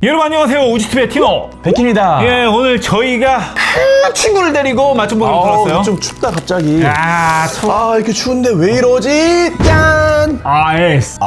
여러분 안녕하세요. 우지TV의 티노 백희입니다. 예, 오늘 저희가 큰 친구를 데리고 맞춤 보기로 들었어요. 좀 춥다 갑자기. 이렇게 추운데 왜 이러지? 짠! 아이스.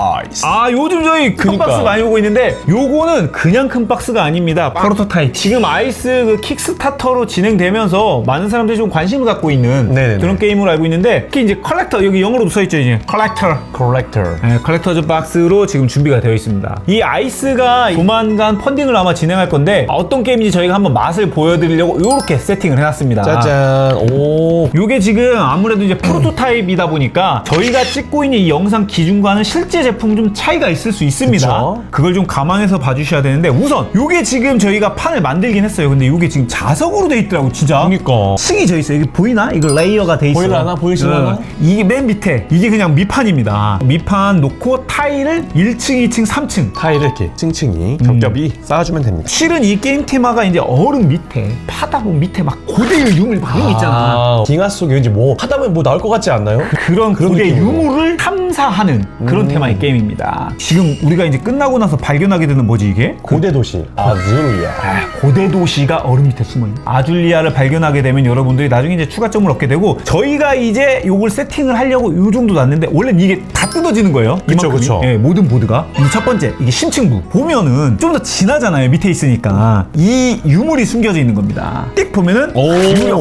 요즘 저희 큰 그니까. 박스 많이 오고 있는데 요거는 그냥 큰 박스가 아닙니다. 프로토타입. 지금 아이스 그 킥스타터로 진행되면서 많은 사람들이 좀 관심을 갖고 있는 네네네. 그런 게임으로 알고 있는데 특히 이제 컬렉터, 여기 영어로도 써있죠 이제 컬렉터. 네, 컬렉터즈 박스로 지금 준비가 되어 있습니다. 이 아이스가 조만간 펀딩을 아마 진행할 건데 어떤 게임인지 저희가 한번 맛을 보여드리려고 이렇게 세팅을 해놨습니다. 짜잔. 오. 요게 지금 아무래도 이제 프로토타입이다 보니까 저희가 찍고 있는 이 영상 기준과는 실제 제품 좀 차이가 있을 수 있습니다. 그쵸? 그걸 좀 감안해서 봐주셔야 되는데 우선 요게 지금 저희가 판을 만들긴 했어요. 근데 요게 지금 자석으로 돼 있더라고 진짜. 그러니까. 층이 져 있어요. 여기 보이나? 이거 레이어가 돼 있어요. 보일라나? 보이시려나? 이게 맨 밑에 이게 그냥 밑판입니다. 밑판 놓고 타일을 1층, 2층, 3층 타일을 이렇게 층층이 겹겹이 쌓아주면 됩니다. 실은 이 게임 테마가 이제 얼음 밑에 파다 보면 밑에 막 고대의 유물 막 이런 거 있잖아. 빙하 속에 왠지 뭐 하다 보면 뭐 나올 것 같지 않나요? 그런 고대 느낌으로. 유물을 탐사하는 그런 테마의 게임입니다. 지금 우리가 이제 끝나고 나서 발견하게 되는 뭐지 이게? 고대 도시 아줄리아. 고대 도시가 얼음 밑에 숨어있는 아줄리아를 발견하게 되면 여러분들이 나중에 이제 추가점을 얻게 되고 저희가 이제 요걸 세팅을 하려고 요 정도 놨는데 원래는 이게 다 뜯어지는 거예요. 그쵸, 이만큼이. 그쵸. 예, 모든 보드가. 이 첫 번째 이게 심층부 보면은 좀 더 진하잖아요. 밑에 있으니까 이 유물이 숨겨져 있는 겁니다. 띡 보면은 유물이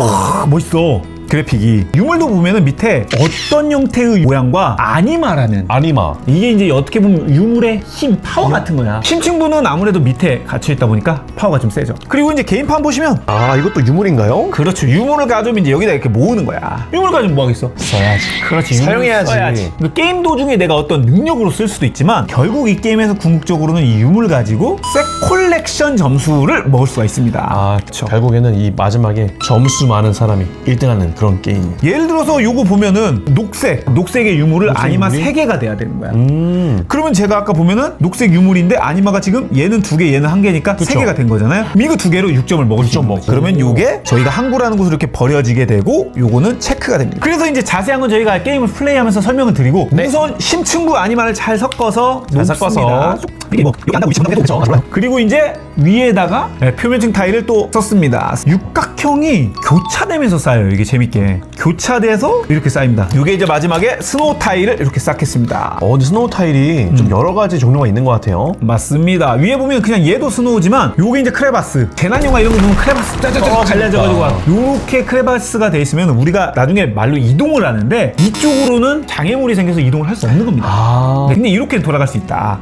멋있어. 그래픽이 유물도 보면은 밑에 어떤 형태의 모양과 아니마라는 아니마. 이게 이제 어떻게 보면 유물의 힘, 파워 같은 거야. 심층부는 아무래도 밑에 갇혀있다 보니까 파워가 좀 세죠. 그리고 이제 게임판 보시면 이것도 유물인가요? 그렇죠. 유물을 가져오면 이제 여기다 이렇게 모으는 거야. 유물 가지고 뭐 하겠어? 써야지. 그렇지. 유물을 사용해야지. 써야지. 그 게임 도중에 내가 어떤 능력으로 쓸 수도 있지만 결국 이 게임에서 궁극적으로는 이 유물 가지고 색 콜렉션 점수를 먹을 수가 있습니다. 그렇죠. 결국에는 이 마지막에 점수 많은 사람이 1등하는 그런 게임. 예를 들어서 요거 보면은 녹색의 유물을 아니마 유물이? 3개가 돼야 되는 거야. 그러면 제가 아까 보면은 녹색 유물인데 아니마가 지금 얘는 2개, 얘는 1개니까 그쵸. 3개가 된 거잖아요. 그럼 이거 2개로 6점을 먹을 수 있는 거지. 그러면 요게 저희가 항구라는 곳으로 이렇게 버려지게 되고 요거는 체크가 됩니다. 그래서 이제 자세한 건 저희가 게임을 플레이하면서 설명을 드리고 우선 심층부 아니마를 잘 섞어서 놓습니다. 이게 뭐 여기 안 나오고 지금 그렇죠. 그리고 이제 위에다가 표면층 타일을 또 썼습니다. 육각형이 교차되면서 쌓여요. 이게 재밌게 교차돼서 이렇게 쌓입니다. 이게 이제 마지막에 스노우 타일을 이렇게 쌓겠습니다. 근데 스노우 타일이 좀 여러 가지 종류가 있는 것 같아요. 맞습니다. 위에 보면 그냥 얘도 스노우지만 요게 이제 크레바스. 재난 영화 이런 거 보면 크레바스 짜자자 갈라져가지고 요렇게 크레바스가 돼 있으면 우리가 나중에 말로 이동을 하는데 이쪽으로는 장애물이 생겨서 이동을 할 수 없는 겁니다. 근데 이렇게 돌아갈 수 있다.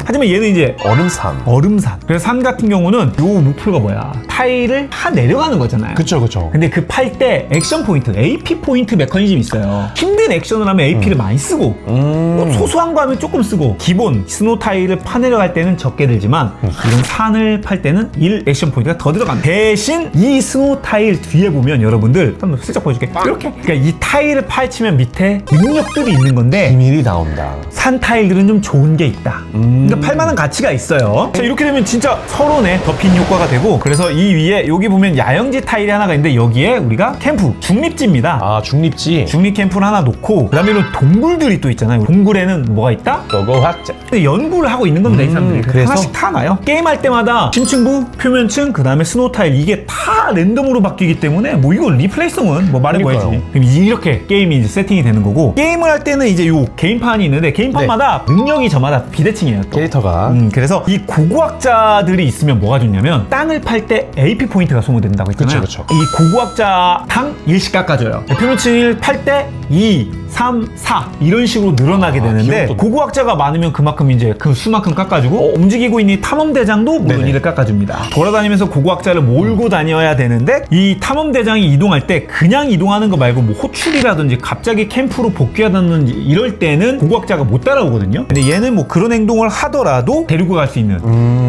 하지만 얘는 이제 얼음산. 그래서 산 같은 경우는 요 목표가 뭐야? 타일을 파 내려가는 거잖아요. 그쵸. 근데 그 팔 때 액션 포인트, AP 포인트 메커니즘이 있어요. 힘든 액션을 하면 AP를 많이 쓰고 뭐 소소한 거 하면 조금 쓰고 기본 스노우 타일을 파 내려갈 때는 적게 들지만 이런 산을 팔 때는 1 액션 포인트가 더 들어갑니다. 대신 이 스노우 타일 뒤에 보면 여러분들 한번 슬쩍 보여줄게. 이렇게 그러니까 이 타일을 파헤치면 밑에 능력들이 있는 건데 비밀이 나온다. 산 타일들은 좀 좋은 게 있다. 그러니까 팔만한 가치가 있어요. 자, 이렇게 되면 진짜 서론에 덮인 효과가 되고 그래서 이 위에 여기 보면 야영지 타일이 하나가 있는데 여기에 우리가 캠프, 중립지입니다. 중립지. 중립 캠프를 하나 놓고 그다음에 이런 동굴들이 또 있잖아요. 동굴에는 뭐가 있다? 로고 확장. 연구를 하고 있는 겁니다. 이 사람들이. 그래서? 하나씩 다 놔요. 게임할 때마다 심층부, 표면층, 그다음에 스노우 타일 이게 다 랜덤으로 바뀌기 때문에 뭐 이거 리플레이성은 뭐 말해 뭐야지. 그럼 이렇게 게임이 이제 세팅이 되는 거고 게임을 할 때는 이제 요 게임판이 있는데 게임판마다 능력이 저마다 비대칭이에요. 또. 캐릭터가. 그래서 이 고고학자들이 있으면 뭐가 좋냐면 땅을 팔 때 AP 포인트가 소모된다고 했잖아요. 그쵸. 이 고고학자당 1씩 깎아줘요. 표면층을 팔 때 2, 3, 4 이런 식으로 늘어나게 되는데 귀엽다. 고고학자가 많으면 그만큼 이제 그 수만큼 깎아주고 움직이고 있는 이 탐험대장도 물론 네네. 이를 깎아줍니다. 돌아다니면서 고고학자를 몰고 다녀야 되는데 이 탐험대장이 이동할 때 그냥 이동하는 거 말고 뭐 호출이라든지 갑자기 캠프로 복귀하다든지 이럴 때는 고고학자가 못 따라오거든요. 근데 얘는 뭐 그런 행동을 하더라도 데리고 갈 수 있는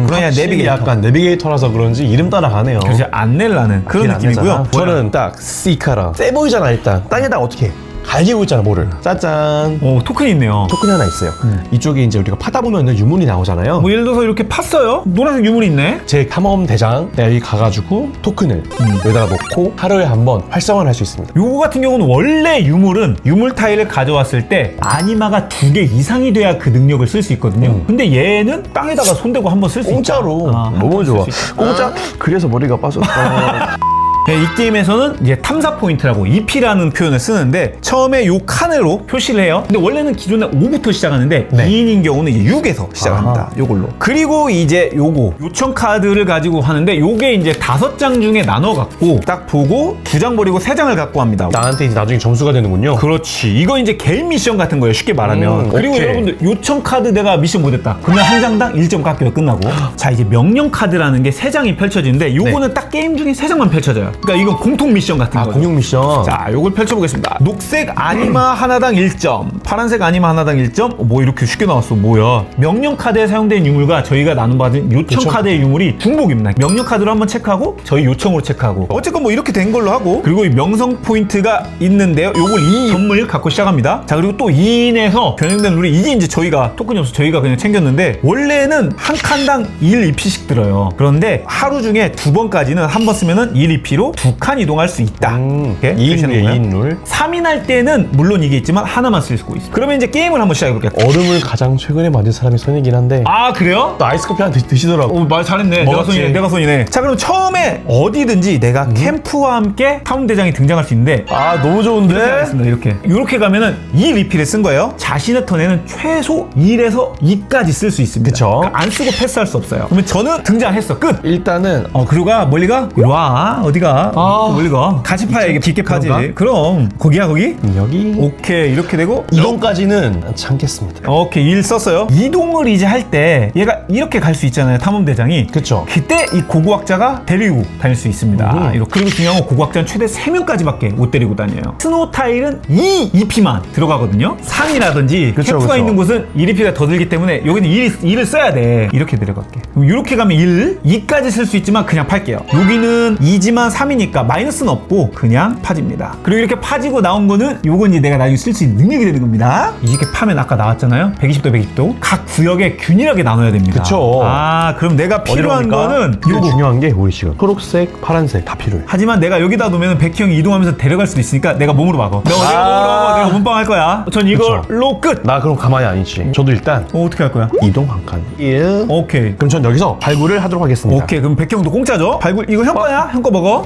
그러냐 내비게이터. 약간 내비게이터라서 그런지 이름 따라가네요. 그래서 안내를 하는 그런 안 느낌이고요. 내잖아. 저는 딱 시카라 세 보이잖아. 일단 땅에다 어떻게 갈기고 있잖아, 뭐를. 짜잔. 오, 토큰이 있네요. 토큰이 하나 있어요. 이쪽에 이제 우리가 파다 보면은 유물이 나오잖아요. 뭐 예를 들어서 이렇게 팠어요. 노란색 유물이 있네. 제 탐험 대장, 내가 여기 가가지고 토큰을 여기다가 놓고 하루에 한 번 활성화를 할 수 있습니다. 요거 같은 경우는 원래 유물은 유물 타일을 가져왔을 때 아니마가 2개 이상이 돼야 그 능력을 쓸 수 있거든요. 근데 얘는 땅에다가 손대고 한번 쓸 수 있다. 공짜로. 너무 좋아. 공짜? 그래서 머리가 빠졌다. 네, 이 게임에서는 이제 탐사 포인트라고 EP라는 표현을 쓰는데 처음에 요 칸으로 표시를 해요. 근데 원래는 기존에 5부터 시작하는데 네. 2인인 경우는 이제 6에서 시작합니다. 요걸로. 그리고 이제 요거 요청 카드를 가지고 하는데 요게 이제 5장 중에 나눠 갖고 딱 보고 2장 버리고 3장을 갖고 합니다. 나한테 이제 나중에 점수가 되는군요. 그렇지. 이거 이제 개인 미션 같은 거예요. 쉽게 말하면. 그리고 오케이. 여러분들 요청 카드 내가 미션 못했다. 그러면 한 장당 1점 깎여요. 끝나고. 자, 이제 명령 카드라는 게 3장이 펼쳐지는데 요거는 딱 게임 중에 3장만 펼쳐져요. 그러니까 이건 공통 미션 같은 거죠. 공용 미션. 자, 요걸 펼쳐보겠습니다. 녹색 아니마 하나당 1점, 파란색 아니마 하나당 1점. 뭐 이렇게 쉽게 나왔어. 뭐야? 명령 카드에 사용된 유물과 저희가 나눠받은 요청 카드의 유물이 중복입니다. 명령 카드로 한번 체크하고 저희 요청으로 체크하고. 어쨌건 뭐 이렇게 된 걸로 하고. 그리고 이 명성 포인트가 있는데요. 요걸 2 선물 갖고 시작합니다. 자, 그리고 또 2인에서 변형된 룰이 이게 이제 저희가 토큰이 없어서 저희가 그냥 챙겼는데 원래는 한 칸당 1 EP씩 들어요. 그런데 하루 중에 2번까지는 한 번 쓰면은 1 EP로 2칸 이동할 수 있다. 이렇게 2인 룰. 3인 할 때는 물론 이게 있지만 하나만 쓸 수 있습니다. 그러면 이제 게임을 한번 시작해볼게요. 얼음을 가장 최근에 만든 사람이 손이긴 한데. 아, 그래요? 또 아이스 커피 하나 드시더라고. 말 잘했네. 먹었지. 내가 손이네. 자, 그럼 처음에 어디든지 내가 캠프와 함께 탐험대장이 등장할 수 있는데 아, 너무 좋은데? 알겠습니다. 이렇게 가면은 2 리필을 쓴 거예요. 자신의 턴에는 최소 1에서 2까지 쓸 수 있습니다. 그쵸. 그러니까 안 쓰고 패스할 수 없어요. 그러면 저는 등장했어. 끝. 일단은 그리고 가 멀리 가? 이리 와. 어디가? 멀리 가. 같이 파야 이게 깊게 파지. 그런가? 그럼 거기야 거기? 여기 오케이, 이렇게 되고 이동까지는 참겠습니다. 오케이, 1 썼어요. 이동을 이제 할 때 얘가 이렇게 갈 수 있잖아요. 탐험대장이. 그쵸. 그때 이 고고학자가 데리고 다닐 수 있습니다. 이렇게. 그리고 중요한 건 고고학자는 최대 3명까지밖에 못 데리고 다녀요. 스노우 타일은 2 EP만 들어가거든요. 산이라든지 그쵸, 캠프가 그쵸. 있는 곳은 1 EP가 더 들기 때문에 여기는 1을 써야 돼. 이렇게 데려갈게. 그럼 이렇게 가면 1, 2까지 쓸 수 있지만 그냥 팔게요. 여기는 2지만 3이니까 마이너스는 없고 그냥 파집니다. 그리고 이렇게 파지고 나온 거는 요건 이제 내가 나중에 쓸 수 있는 능력이 되는 겁니다. 이렇게 파면 아까 나왔잖아요. 120도 120도. 각 구역에 균일하게 나눠야 됩니다. 그쵸. 아, 그럼 내가 필요한 거는 이거 요거. 중요한 게 우리 지금 초록색, 파란색 다 필요해. 하지만 내가 여기다 놓으면 백희 형이 이동하면서 데려갈 수도 있으니까 내가 몸으로 막어. 내가 내가 몸빵 할 거야. 전 이걸로 끝. 나 그럼 가만히 안 있지. 저도 일단 어떻게 할 거야? 이동 한 칸. 1. 오케이. 그럼 전 여기서 발굴을 하도록 하겠습니다. 오케이. 그럼 백희 형도 공짜죠? 발굴 이거 형 거야? 형 거 먹어.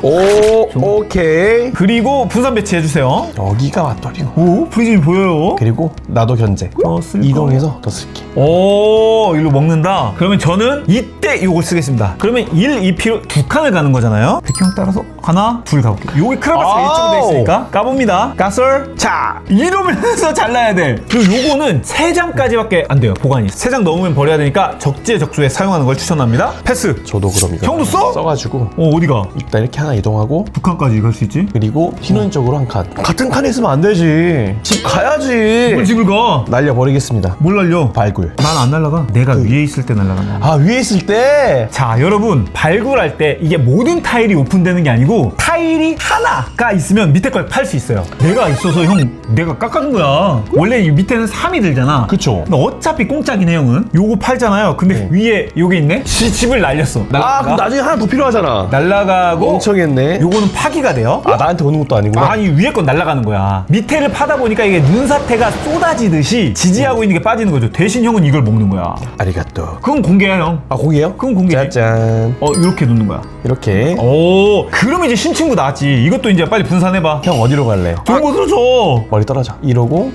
오케이. 그리고 분산 배치 해주세요. 여기가 맞더리고. 오, 프리즘이 보여요. 그리고 나도 견제. 쓸 이동해서 더 쓸게. 오, 일로 먹는다. 그러면 저는 이때 이걸 쓰겠습니다. 그러면 1, 2P로 2칸을 가는 거잖아요. 백형 따라서 하나, 둘 가볼게요. 요게 크라바스가 이쪽으로 돼 있으니까 까봅니다. 가설. 자, 이러면서 잘라야 돼. 그리고 요거는 3장까지밖에 안 돼요. 보관이. 3장 넘으면 버려야 되니까 적재적소에 사용하는 걸 추천합니다. 패스. 저도 그럼 이거 형도 써? 써가지고 어디가? 일단 이렇게 하나 이동하고 2칸까지 갈 수 있지? 그리고 흰원 쪽으로 한 칸. 같은 칸에 있으면 안 되지. 집 가야지. 뭘 집을 가? 날려버리겠습니다. 뭘 날려? 발굴. 난 안 날라가. 내가 위에 있을 때 날라간다. 아, 위에 있을 때. 자, 여러분, 발굴할 때 이게 모든 타일이 오픈되는 게 아니고 타일이 하나가 있으면 밑에 걸 팔 수 있어요. 내가 있어서 형 내가 깎아준 거야. 원래 이 밑에는 3이 들잖아. 그쵸. 근데 어차피 공짜긴 해, 형은. 요거 팔잖아요. 근데 위에 요게 있네? 집을 날렸어. 아, 그럼 나중에 하나 더 필요하잖아. 날라가고 멍청했네. 요거는 파기가 돼요. 아, 나한테 오는 것도 아니구나. 아니, 위에 건 날아가는 거야. 밑에를 파다 보니까 이게 눈사태가 쏟아지듯이 지지하고 있는 게 빠지는 거죠. 대신 형은 이걸 먹는 거야. 아리가또. 그건 공개야, 형. 아, 공이에요? 그건 공개지. 짜잔. 이렇게 놓는 거야. 이렇게. 오, 그럼 이제 신친구 나왔지. 이것도 이제 빨리 분산해봐. 형 어디로 갈래? 좋은 곳으로 줘. 머리 떨어져. 이러고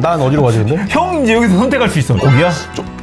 난 어디로 가지 근데? 형 이제 여기서 선택할 수 있어. 거기야?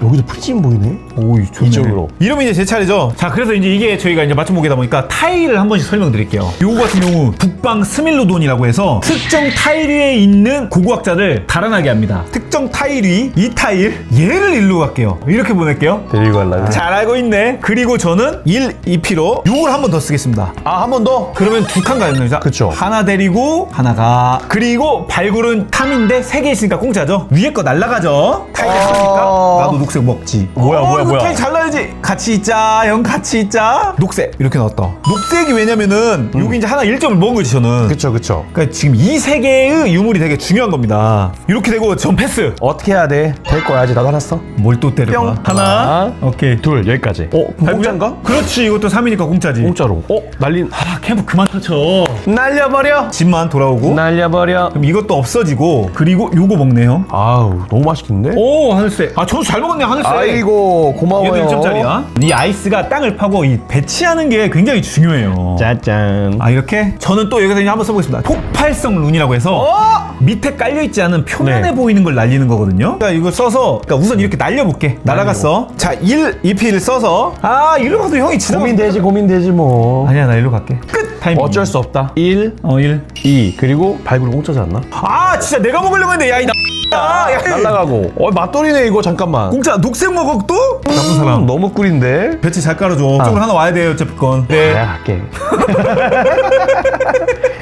여기도 프리즘 보이네? 오, 좋네. 이쪽으로. 이러면 이제 제 차례죠. 자, 그래서 이제 이게 저희가 이제 맞춰보게다 보니까 타일을 한 번씩 설명드릴게요. 요거 같은 경우 북방 스밀로돈이라고 해서 특정 타일 위에 있는 고고학자를 달아나게 합니다. 특정 타일 위, 이 타일, 얘를 일로 갈게요. 이렇게 보낼게요. 데리고 갈라고? 잘 알고 있네. 그리고 저는 1, 2P로 요걸 한 번 더 쓰겠습니다. 아, 한 번 더? 그러면 2칸 가는 거죠. 그쵸. 하나 데리고 하나가. 그리고 발굴은 탐인데 3개 있으니까 공짜죠. 위에 거 날라가죠. 타일이 하나니까 나도 녹색 먹지. 뭐야, 뭐야, 이거 뭐야. 타일 잘 나야지. 같이 있자, 형 같이 있자. 녹색 이렇게 나왔다. 녹색이 왜냐면은 여기 이제 하나 1점을 먹은 거지 저는. 그쵸. 그러니까 지금 이 세 개의 유물이 되게 중요한 겁니다. 이렇게 되고 전 패스. 어떻게 해야 돼? 될 거야. 아직 나도 하나 써. 뭘 또 때려봐. 뿅. 하나. 오케이. 둘, 여기까지. 공짜인가? 그렇지. 이것도 3이니까 공짜지. 공짜로. 날린. 아, 캠프 그만 터쳐. 날려버려. 집만 돌아오고. 날려버려. 그럼 이것도 없어지고. 그리고 요거 먹네요. 아우, 너무 맛있겠는데? 오, 하늘색. 아, 점수 잘 먹었네, 하늘색. 아이고, 고마워요. 얘도 1점짜리야. 이 아이스가 땅을 파고 이 배치하는 게 굉장히 중요해요. 짜잔. 아, 이렇게? 저는 또 여기서 이제 한번 써보겠습니다. 폭발성 룬이라고 해서 밑에 깔려있지 않은 표면에 네. 보이는 걸 날리는 거거든요. 그러니까 이걸 써서 그러니까 우선 이렇게 날려볼게. 날아갔어. 자, 1, 2피를 써서 아, 이리로 가도 형이 지나가. 고민되지 뭐. 아니야, 나 이리로 갈게. 끝! 타이밍. 어쩔 수 없다. 1, 1. 2, 그리고 발굴 공짜지 않나? 아, 진짜 내가 먹으려고 했는데, 야, 이 야, 날라가고. 맛돌이네 이거. 잠깐만. 공짜 녹색 먹어 또? 나쁜 사람. 너무 꿀인데. 배치 잘 깔아줘. 쪽으로 하나 와야 돼요, 어차피 건. 네. 내가 갈게.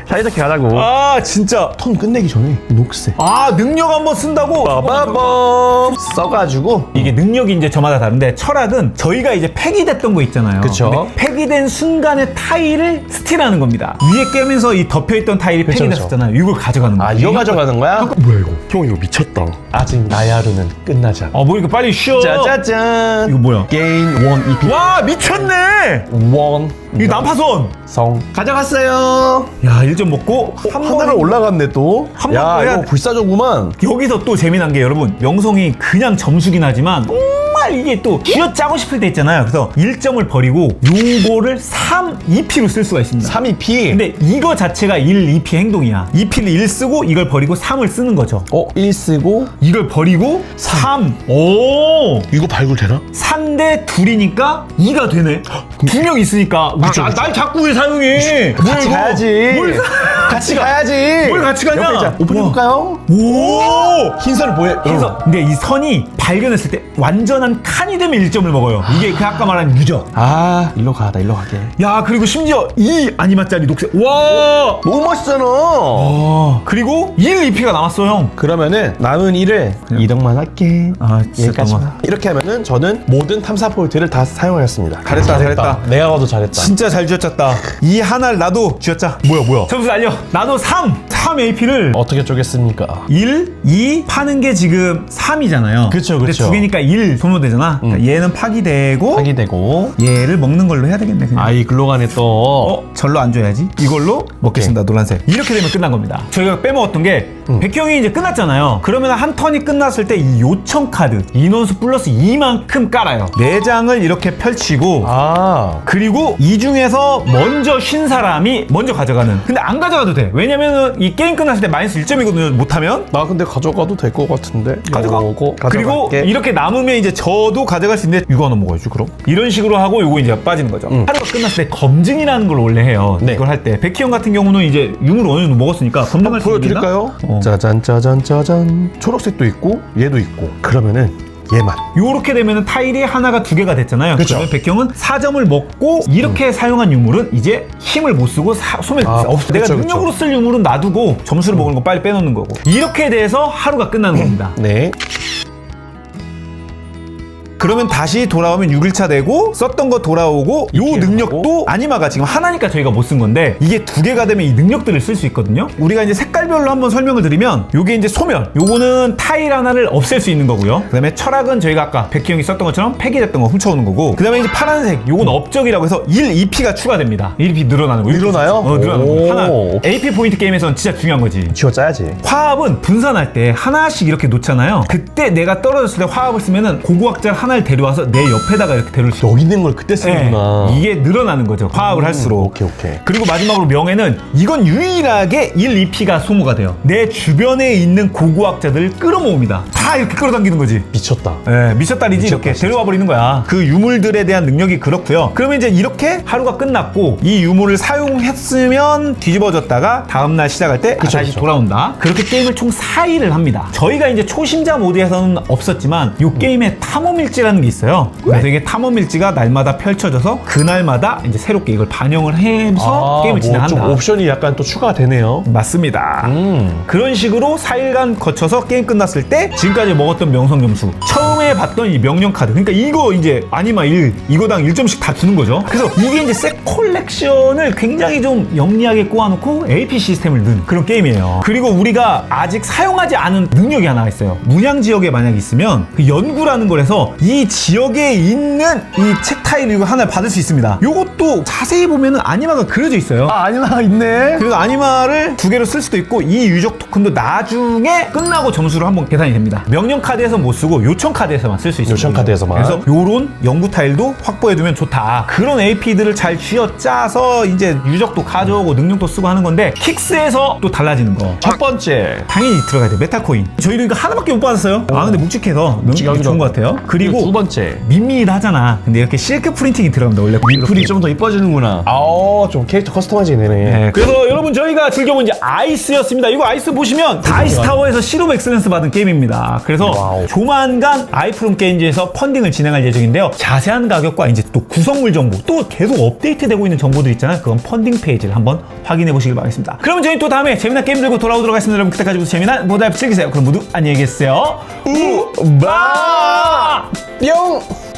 사이좋게 가자고. 아, 진짜. 턴 끝내기 전에 녹색. 아, 능력 한번 쓴다고? 빠바밤 써가지고. 이게 능력이 이제 저마다 다른데 철학은 저희가 이제 폐기됐던 거 있잖아요. 그쵸. 근데 폐기된 순간에 타일을 스틸하는 겁니다. 위에 깨면서 이 덮여있던 타일이 그쵸, 폐기됐었잖아요. 이걸 가져가는 거야. 이거 가져가는 거야? 뭐야 이거? 형 이거 미쳤다. 아직 나의 하루는 끝나지 않아. 뭐 이렇게 빨리 쉬어. 짜자잔. 이거 뭐야? 게인 1 EP. 와, 미쳤네. 1 이 난파선. 성 가져갔어요. 야, 1점 먹고 하나가 올라갔네 또. 한 야 번 이거 해야- 불사조구만. 여기서 또 재미난 게 여러분, 명성이 그냥 점수긴 하지만 정말 이게 또 쥐어짜고 싶을 때 있잖아요. 그래서 1점을 버리고 요거를 3, 2P로 쓸 수가 있습니다. 3 EP. 근데 이거 자체가 1, 2P 행동이야. 2P를 1 쓰고 이걸 버리고 3을 쓰는 거죠. 1 쓰고. 이걸 버리고 3. 오! 이거 발굴 되나? 3대 2이니까 2가 되네. 2명 있으니까. 그쵸, 아, 그쵸. 날 자꾸 왜 사용해? 같이 뭐야, 가야지. 뭘 같이 가야지. 뭘 같이 가냐? 옆에 있자. 오픈해볼까요? 오! 흰선을 보여. 그래서 근데 이 선이 발견했을 때 완전한 칸이 되면 1점을 먹어요. 이게 그 아까 말한 유적. 아 일로 가. 나 일로 갈게. 야, 그리고 심지어 이 아니마짜리 녹색. 와! 너무 멋있잖아. 그리고 1, 2P가 남았어, 형. 그러면은 남은 일을 이동만 할게. 아, 진짜 여기까지만. 너무- 이렇게 하면은 저는 모든 탐사 포인트를 다 사용하였습니다. 잘했다. 내가 봐도 잘했다. 진짜 잘 쥐어짰다. 이 하나를 나도 쥐어짜. 뭐야. 점수 알려. 나도 3 AP를 어떻게 쪼겠습니까? 1, 2 파는 게 지금 3이잖아요. 그쵸. 근데 두 개니까 1 소모되잖아. 그러니까 얘는 파기되고 파기되고. 얘를 먹는 걸로 해야 되겠네, 그냥. 아이 글로 가네 또. 절로 안 줘야지. 이걸로 먹겠습니다. 노란색. 이렇게 되면 끝난 겁니다. 저희가 빼먹었던 게 백형이 이제 끝났잖아요. 그러면 한 턴이 끝났을 때 이 요청 카드 인원수 플러스 2만큼 깔아요. 4장을 이렇게 펼치고 아. 그리고 이 중에서 먼저 쉰 사람이 먼저 가져가는. 근데 안 가져가도 돼. 왜냐면은 이 게임 끝났을 때 마이너스 1점이거든요. 못하면. 나 근데 가져가도 될 것 같은데. 가져가. 요거 그리고 가져갈게. 이렇게 남으면 이제 저도 가져갈 수 있는데 이거 하나 먹어야지 그럼. 이런 식으로 하고 요거 이제 빠지는 거죠. 하루가 끝났을 때 검증이라는 걸 원래 해요. 네. 이걸 할 때. 백희 형 같은 경우는 이제 유물 어느 정도 먹었으니까 검증할 수 있나? 보여드릴까요? 어. 짜잔 짜잔 짜잔. 초록색도 있고 얘도 있고. 그러면은 얘만. 요렇게 되면은 타일이 하나가 2개가 됐잖아요. 그쵸. 그러면 백형은 4점을 먹고 이렇게 사용한 유물은 이제 힘을 못 쓰고 소멸. 그쵸, 내가 그쵸. 능력으로 쓸 유물은 놔두고 점수를 먹는 거 빨리 빼놓는 거고. 이렇게 돼서 하루가 끝나는 겁니다. 네. 그러면 다시 돌아오면 6일차 되고 썼던 거 돌아오고 요 이렇게 능력도 아니마가 지금 하나니까 저희가 못 쓴 건데 이게 2개가 되면 이 능력들을 쓸 수 있거든요. 우리가 이제 색깔별로 한번 설명을 드리면 요게 이제 소멸, 요거는 타일 하나를 없앨 수 있는 거고요. 그 다음에 철학은 저희가 아까 백희 형이 썼던 것처럼 폐기됐던 거 훔쳐오는 거고, 그 다음에 이제 파란색 요건 업적이라고 해서 1, 2P가 추가됩니다. 1, 2P 늘어나는 거. 늘어나요? 늘어나는 오. 거. 하나 AP 포인트 게임에서는 진짜 중요한 거지. 지워 짜야지. 화합은 분산할 때 하나씩 이렇게 놓잖아요. 그때 내가 떨어졌을 때 화합을 쓰면은 고고학자를 하나를 데려와서 내 옆에다가 이렇게 데려올 수 있어요. 여기 있는 걸 그때 쓰는구나. 이게 늘어나는 거죠. 화합을 할수록. 오케이. 그리고 마지막으로 명예는 이건 유일하게 1, 2P가 소모가 돼요. 내 주변에 있는 고고학자들을 끌어모읍니다. 다 이렇게 끌어당기는 거지. 미쳤다. 미쳤다리지. 이렇게 진짜. 데려와 버리는 거야. 그 유물들에 대한 능력이 그렇고요. 그러면 이제 이렇게 하루가 끝났고 이 유물을 사용했으면 뒤집어졌다가 다음날 시작할 때 다시 돌아온다. 그렇게 게임을 총 4일을 합니다. 저희가 이제 초심자 모드에서는 없었지만 이 게임에 탐험일지라는 게 있어요. 그래서 이게 탐험일지가 날마다 펼쳐져서 그날마다 이제 새롭게 이걸 반영을 해서 게임을 진행한다. 좀 옵션이 약간 또 추가가 되네요. 맞습니다. 그런 식으로 4일간 거쳐서 게임 끝났을 때 지금까지 먹었던 명성 점수, 처음에 봤던 이 명령 카드, 그러니까 이거 이제 아니마 1 이거당 1점씩 다 주는 거죠. 그래서 이게 이제 색 콜렉션을 굉장히 좀 영리하게 꼬아놓고 AP 시스템을 넣은 그런 게임이에요. 그리고 우리가 아직 사용하지 않은 능력이 하나 있어요. 문양 지역에 만약 있으면 그 연구라는 걸 해서 이 지역에 있는 이 책 타일 이거 하나를 받을 수 있습니다. 요것도 자세히 보면은 아니마가 그려져 있어요. 아니마 있네. 그래서 아니마를 2개로 쓸 수도 있고 이 유적 토큰도 나중에 끝나고 점수로 한번 계산이 됩니다. 명령 카드에서 못 쓰고 요청 카드에서만 쓸 수 있어요. 요청 카드에서만. 그래서 요런 연구 타일도 확보해두면 좋다. 그런 AP들을 잘 쥐어짜서 이제 유적도 가져오고 능력도 쓰고 하는 건데 킥스에서 또 달라지는 거. 첫 번째. 당연히 들어가야 돼. 메타코인. 저희도 이거 하나밖에 못 받았어요. 아 근데 묵직해서 너무 좋은 것 같아요. 그리고 두 번째. 밋밋하잖아. 근데 이렇게 실크 프린팅이 들어갑니다. 원래 풀이 좀 더 이뻐지는구나. 좀 캐릭터 커스터마이징이 되네. 네, 그래서 여러분 저희가 즐겨본 이제 아이스였습니다. 이거 아이스 보시면 다이스타워에서 시럽 엑셀런스 받은 게임입니다. 그래서 와우. 조만간 아이프롬 게임즈에서 펀딩을 진행할 예정인데요. 자세한 가격과 이제 또 구성물 정보, 또 계속 업데이트되고 있는 정보들 있잖아요. 그건 펀딩 페이지를 한번 확인해 보시길 바라겠습니다. 그러면 저희 또 다음에 재미난 게임 들고 돌아오도록 하겠습니다. 여러분 그때까지 재미난 모바일 즐기세요. 그럼 모두 안녕히 계세요. 우바 뿅.